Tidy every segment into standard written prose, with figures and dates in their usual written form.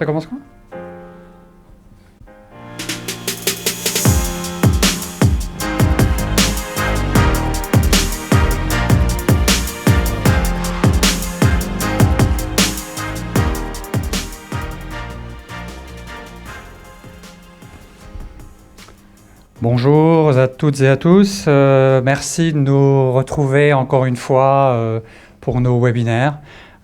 Ça commence quand? Bonjour à toutes et à tous. Merci de nous retrouver encore une fois pour nos webinaires.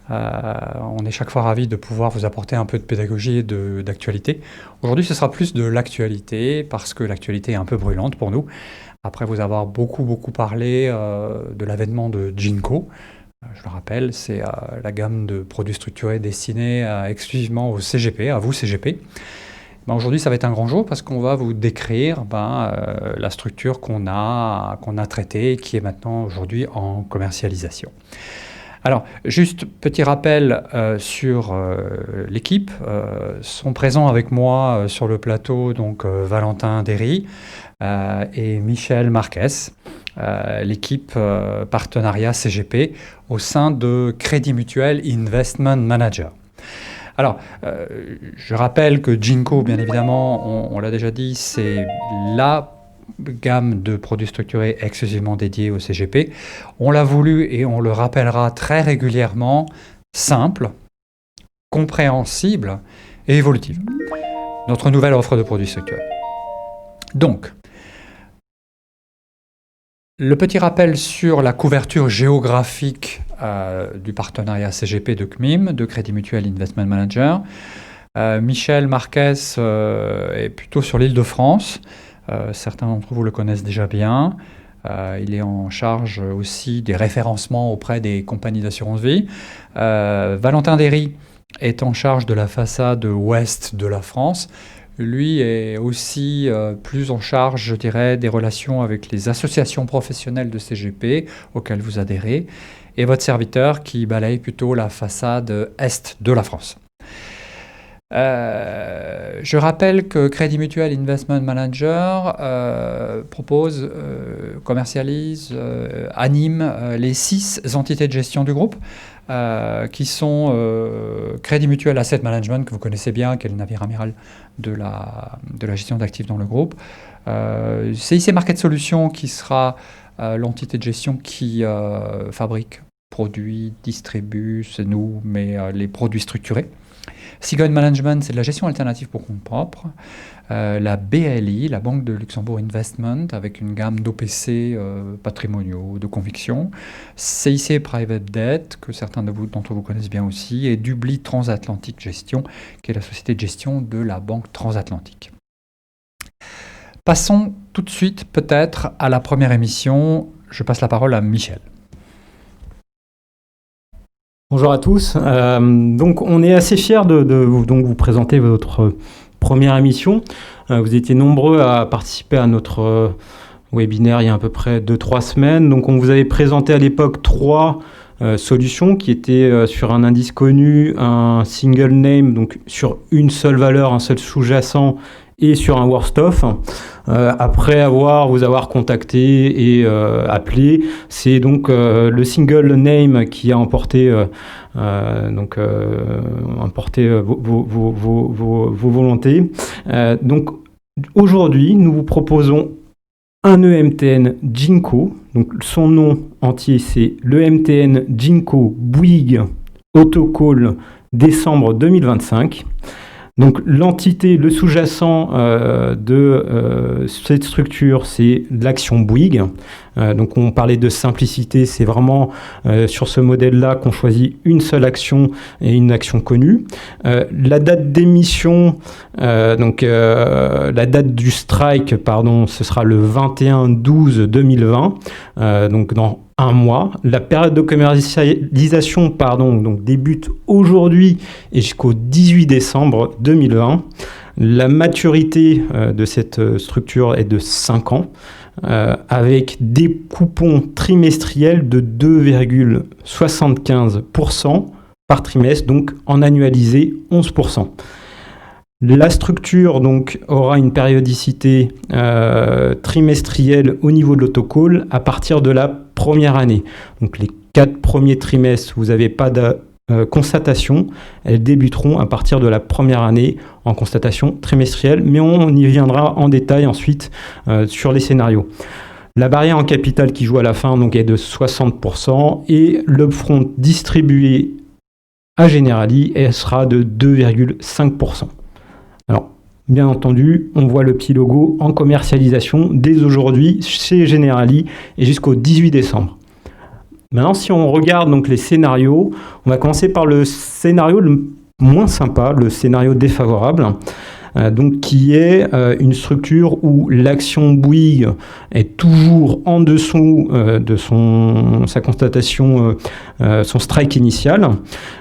On est chaque fois ravis de pouvoir vous apporter un peu de pédagogie et d'actualité. Aujourd'hui, ce sera plus de l'actualité parce que l'actualité est un peu brûlante pour nous. Après vous avoir beaucoup parlé de l'avènement de Jinko. Je le rappelle, c'est la gamme de produits structurés destinés exclusivement au CGP, à vous CGP. Aujourd'hui, ça va être un grand jour parce qu'on va vous décrire la structure qu'on a traitée et qui est maintenant aujourd'hui en commercialisation. Alors, juste petit rappel sur l'équipe. Sont présents avec moi sur le plateau donc Valentin Derry et Michel Marquez, l'équipe partenariat CGP au sein de Crédit Mutuel Investment Manager. Alors, je rappelle que Jinko, bien évidemment, on l'a déjà dit, c'est la gamme de produits structurés exclusivement dédiés au CGP. On l'a voulu et on le rappellera très régulièrement, simple, compréhensible et évolutive. Notre nouvelle offre de produits structurés. Donc, le petit rappel sur la couverture géographique du partenariat CGP de CMIM, de Crédit Mutuel Investment Manager. Michel Marquez est plutôt sur l'Île-de-France. Certains d'entre vous le connaissent déjà bien. Il est en charge aussi des référencements auprès des compagnies d'assurance vie. Valentin Derry est en charge de la façade ouest de la France. Lui est aussi plus en charge, je dirais, des relations avec les associations professionnelles de CGP auxquelles vous adhérez, et votre serviteur qui balaye plutôt la façade est de la France. Je rappelle que Crédit Mutuel Investment Manager propose, commercialise, anime les 6 entités de gestion du groupe qui sont Crédit Mutuel Asset Management, que vous connaissez bien, qui est le navire amiral de la gestion d'actifs dans le groupe. CIC Market Solutions, qui sera l'entité de gestion qui fabrique, produit, distribue, c'est nous, mais les produits structurés. Seagoin Management, c'est de la gestion alternative pour compte propre. La BLI, la Banque de Luxembourg Investment, avec une gamme d'OPC patrimoniaux, de conviction. CIC Private Debt, que certains d'entre vous connaissent bien aussi. Et Dubli Transatlantique Gestion, qui est la société de gestion de la Banque Transatlantique. Passons tout de suite peut-être à la première émission. Je passe la parole à Michel. Bonjour à tous. Donc on est assez fiers de vous présenter votre première émission. Vous étiez nombreux à participer à notre webinaire il y a à peu près 2-3 semaines. Donc on vous avait présenté à l'époque 3 solutions qui étaient sur un indice connu, un single name, donc sur une seule valeur, un seul sous-jacent, et sur un worst of. Après vous avoir contacté et appelé, c'est donc le single name qui a emporté vos volontés. Donc aujourd'hui, nous vous proposons un EMTN Jinko. Donc son nom entier, c'est l'EMTN Jinko Bouygues Autocall décembre 2025. Donc l'entité, le sous-jacent de cette structure, c'est l'action Bouygues. Donc on parlait de simplicité, c'est vraiment sur ce modèle-là qu'on choisit une seule action et une action connue. La date d'émission, la date du strike, ce sera le 21/12/2020, donc dans un mois. La période de commercialisation donc débute aujourd'hui et jusqu'au 18 décembre 2020. La maturité de cette structure est de 5 ans, avec des coupons trimestriels de 2,75% par trimestre, donc en annualisé 11%. La structure donc aura une périodicité trimestrielle au niveau de l'autocall à partir de la première année. Donc les 4 premiers trimestres, vous n'avez pas constatations, elles débuteront à partir de la première année en constatation trimestrielle, mais on y viendra en détail ensuite sur les scénarios. La barrière en capital qui joue à la fin donc, est de 60% et l'upfront distribué à Generali sera de 2,5%. Alors, bien entendu, on voit le petit logo en commercialisation dès aujourd'hui chez Generali et jusqu'au 18 décembre. Maintenant, si on regarde donc les scénarios, on va commencer par le scénario le moins sympa, le scénario défavorable, donc qui est une structure où l'action Bouygues est toujours en dessous de sa constatation, son strike initial,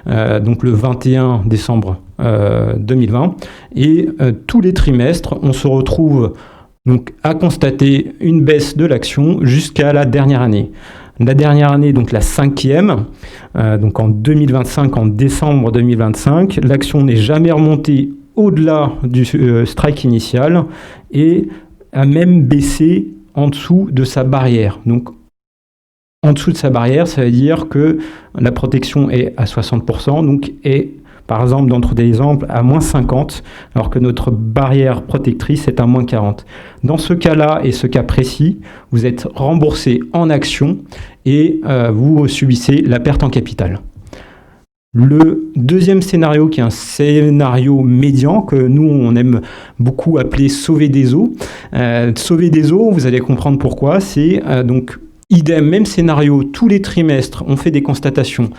donc le 21 décembre 2020, et tous les trimestres, on se retrouve donc à constater une baisse de l'action jusqu'à la dernière année. La dernière année, donc la 5e, donc en 2025, en décembre 2025, l'action n'est jamais remontée au-delà du strike initial et a même baissé en dessous de sa barrière. Donc, en dessous de sa barrière, ça veut dire que la protection est à 60%, donc est, par exemple, dans des exemples, à moins 50, alors que notre barrière protectrice est à moins 40. Dans ce cas-là et ce cas précis, vous êtes remboursé en actions et vous subissez la perte en capital. Le deuxième scénario, qui est un scénario médian, que nous, on aime beaucoup appeler « sauver des eaux ». Sauver des eaux, vous allez comprendre pourquoi, c'est donc idem, même scénario, tous les trimestres, on fait des constatations.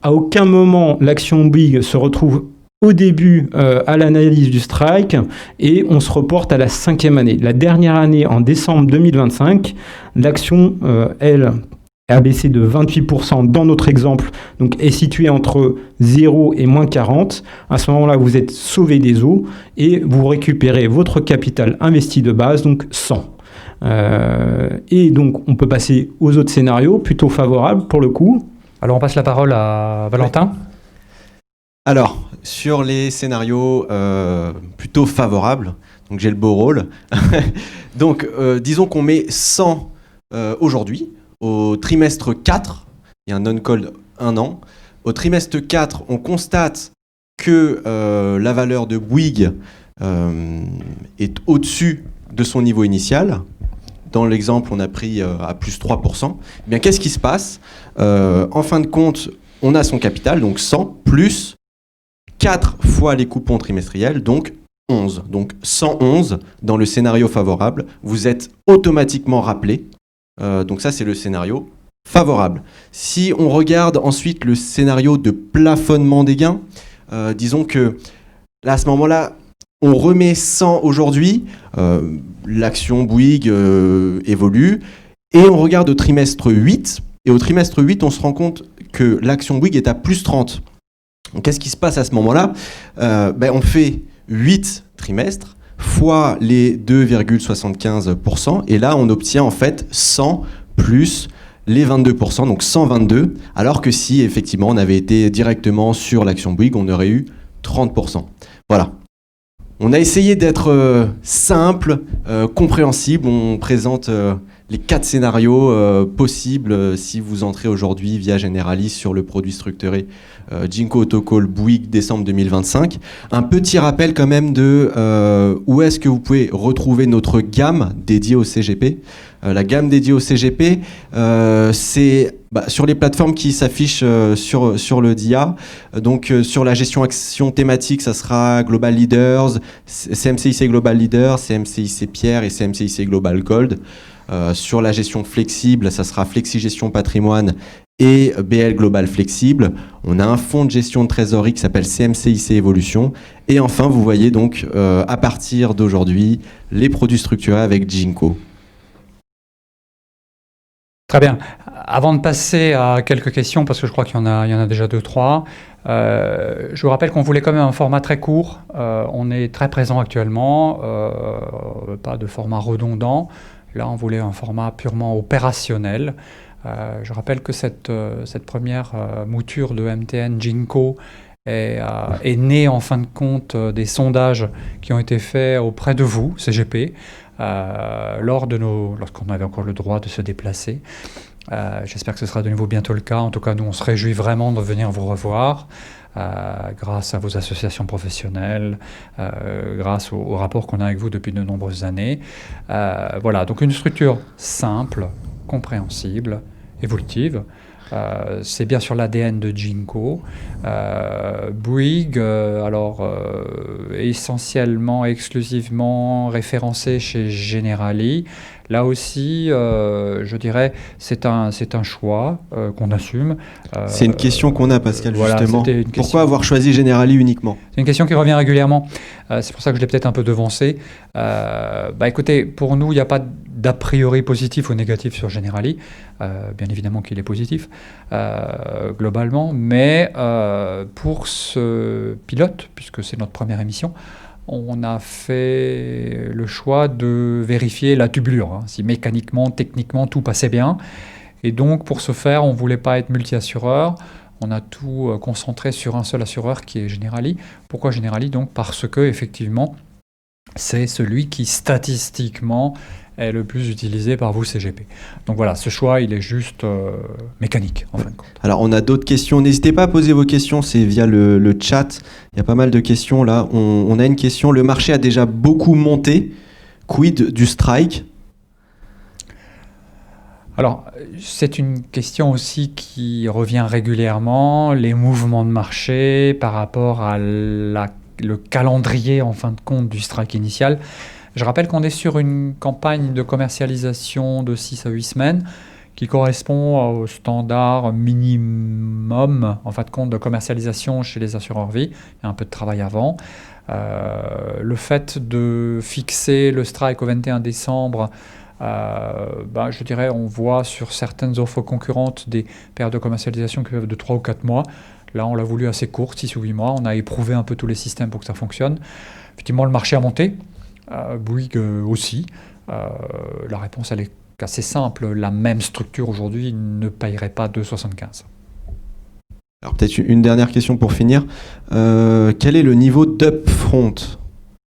À aucun moment, l'action Bouygues se retrouve au début à l'analyse du strike et on se reporte à la 5e année. La dernière année, en décembre 2025, l'action, elle, a baissé de 28% dans notre exemple, donc est située entre 0 et moins 40. À ce moment-là, vous êtes sauvé des eaux et vous récupérez votre capital investi de base, donc 100. Et donc, on peut passer aux autres scénarios, plutôt favorables pour le coup. Alors, on passe la parole à Valentin. Oui. Alors, sur les scénarios plutôt favorables, donc j'ai le beau rôle. Donc, disons qu'on met 100 aujourd'hui. Au trimestre 4, il y a un non-call 1 an. Au trimestre 4, on constate que la valeur de Bouygues est au-dessus de son niveau initial. Dans l'exemple, on a pris à plus 3%. Eh bien, qu'est-ce qui se passe ? En fin de compte, on a son capital, donc 100, plus 4 fois les coupons trimestriels, donc 11. Donc 111 dans le scénario favorable. Vous êtes automatiquement rappelé. Donc ça, c'est le scénario favorable. Si on regarde ensuite le scénario de plafonnement des gains, disons que là, à ce moment-là, on remet 100 aujourd'hui, l'action Bouygues évolue, et on regarde au trimestre 8, et au trimestre 8, on se rend compte que l'action Bouygues est à plus 30. Donc qu'est-ce qui se passe à ce moment-là ? On fait 8 trimestres, fois les 2,75%, et là on obtient en fait 100 plus les 22%, donc 122, alors que si effectivement on avait été directement sur l'action Bouygues, on aurait eu 30%. Voilà. On a essayé d'être simple, compréhensible, on présente les 4 scénarios possibles si vous entrez aujourd'hui via Generali sur le produit structuré Jinko Autocall Bouygues décembre 2025. Un petit rappel quand même de où est-ce que vous pouvez retrouver notre gamme dédiée au CGP. La gamme dédiée au CGP, c'est sur les plateformes qui s'affichent sur le DIA. Donc sur la gestion action thématique, ça sera Global Leaders, CMCIC Global Leaders, CMCIC Pierre et CMCIC Global Gold. Sur la gestion flexible, ça sera Flexi Gestion Patrimoine et BL Global Flexible. On a un fonds de gestion de trésorerie qui s'appelle CMCIC Evolution. Et enfin, vous voyez donc à partir d'aujourd'hui les produits structurés avec Jinko. Très bien. Avant de passer à quelques questions, parce que je crois qu'il y en a déjà 2-3, je vous rappelle qu'on voulait quand même un format très court. On est très présent actuellement, pas de format redondant. Là, on voulait un format purement opérationnel. Je rappelle que cette première mouture de MTN Jinko est née en fin de compte des sondages qui ont été faits auprès de vous, CGP, lorsqu'on avait encore le droit de se déplacer. J'espère que ce sera de nouveau bientôt le cas. En tout cas, nous, on se réjouit vraiment de venir vous revoir grâce à vos associations professionnelles, grâce au rapport qu'on a avec vous depuis de nombreuses années. Voilà, donc une structure simple, compréhensible, évolutive. C'est bien sûr l'ADN de Jinko. Bouygues, essentiellement, exclusivement référencé chez Generali. Là aussi, je dirais, c'est un choix qu'on assume. C'est une question qu'on a, Pascal, voilà, justement. Pourquoi avoir choisi Generali uniquement? C'est une question qui revient régulièrement. C'est pour ça que je l'ai peut-être un peu devancé. Écoutez, pour nous, il n'y a pas d'a priori positif ou négatif sur Generali. Bien évidemment qu'il est positif, globalement. Mais pour ce pilote, puisque c'est notre première émission, on a fait le choix de vérifier la tubulure, si mécaniquement, techniquement, tout passait bien. Et donc, pour ce faire, on ne voulait pas être multi-assureur. On a tout concentré sur un seul assureur qui est Generali. Pourquoi Generali? Donc, parce que, effectivement, c'est celui qui, statistiquement, est le plus utilisé par vous, CGP. Donc voilà, ce choix, il est juste mécanique, en fin de compte. Alors, on a d'autres questions. N'hésitez pas à poser vos questions, c'est via le chat. Il y a pas mal de questions, là. On a une question. Le marché a déjà beaucoup monté. Quid du strike? Alors, c'est une question aussi qui revient régulièrement. Les mouvements de marché par rapport à le calendrier, en fin de compte, du strike initial. Je rappelle qu'on est sur une campagne de commercialisation de 6 à 8 semaines qui correspond au standard minimum, en fin de compte, de commercialisation chez les assureurs vie. Il y a un peu de travail avant. Le fait de fixer le strike au 21 décembre, je dirais, on voit sur certaines offres concurrentes des périodes de commercialisation qui peuvent être de 3 ou 4 mois. Là, on l'a voulu assez courte, 6 ou 8 mois. On a éprouvé un peu tous les systèmes pour que ça fonctionne. Effectivement, le marché a monté. Bouygues aussi. La réponse, elle est assez simple. La même structure aujourd'hui ne payerait pas 2,75. Alors peut-être une dernière question pour finir. Quel est le niveau d'upfront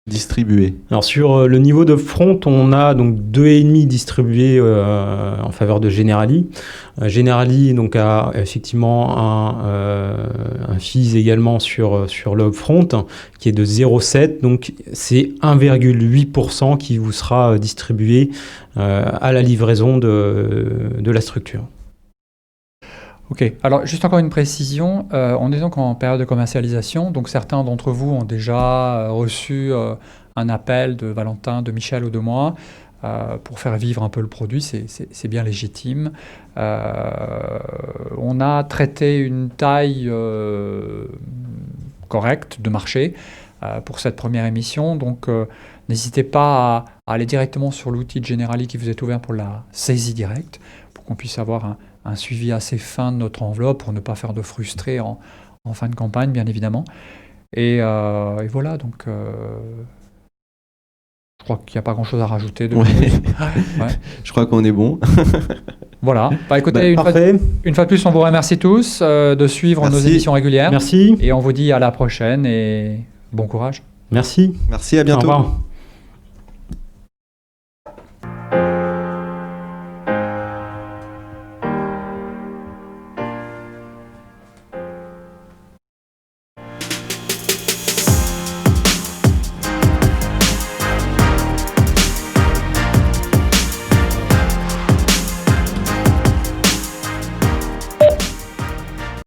distribué? Alors sur le niveau d'upfront, on a donc 2,5 distribués en faveur de Generali. Generali donc a effectivement un fees également sur le upfront qui est de 0,7, donc c'est 1,8% qui vous sera distribué à la livraison de la structure. Ok, alors juste encore une précision, on est donc en période de commercialisation, donc certains d'entre vous ont déjà reçu un appel de Valentin, de Michel ou de moi pour faire vivre un peu le produit, c'est bien légitime. On a traité une taille correcte de marché pour cette première émission, donc n'hésitez pas à aller directement sur l'outil de Generali qui vous est ouvert pour la saisie directe, pour qu'on puisse avoir un suivi assez fin de notre enveloppe pour ne pas faire de frustrés en fin de campagne, bien évidemment. Et voilà, donc je crois qu'il n'y a pas grand-chose à rajouter. Ouais. Je crois qu'on est bon. Voilà. Écoutez, une fois de plus, on vous remercie tous de suivre nos émissions régulières. Merci. Et on vous dit à la prochaine et bon courage. Merci. Merci, à bientôt. Au revoir.